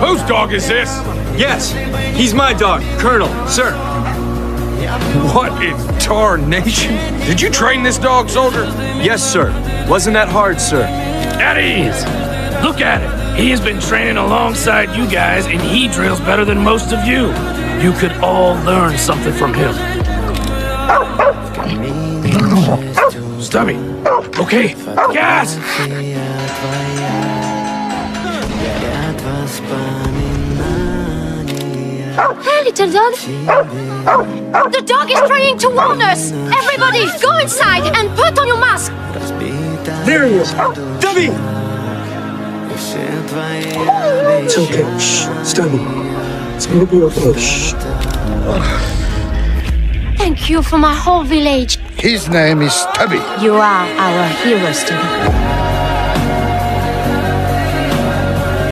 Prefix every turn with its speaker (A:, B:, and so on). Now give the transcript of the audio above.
A: Whose dog is this?
B: Yes, he's my dog, Colonel, sir.
A: What in tarnation? Did you train this dog, soldier?
B: Yes, sir. Wasn't that hard, sir?
C: At ease. Look at him. He has been training alongside you guys, and he drills better than most of you. You could all learn something from him. Stubby. Okay, gas!
D: Hey, little dog. The dog is trying to warn us. Everybody, go inside and put on your mask.
B: There he is. Stubby! It's okay. Shh. Stubby. It's gonna be okay. Shh.
D: Thank you for my whole village.
E: His name is Stubby.
D: You are our hero, Stubby.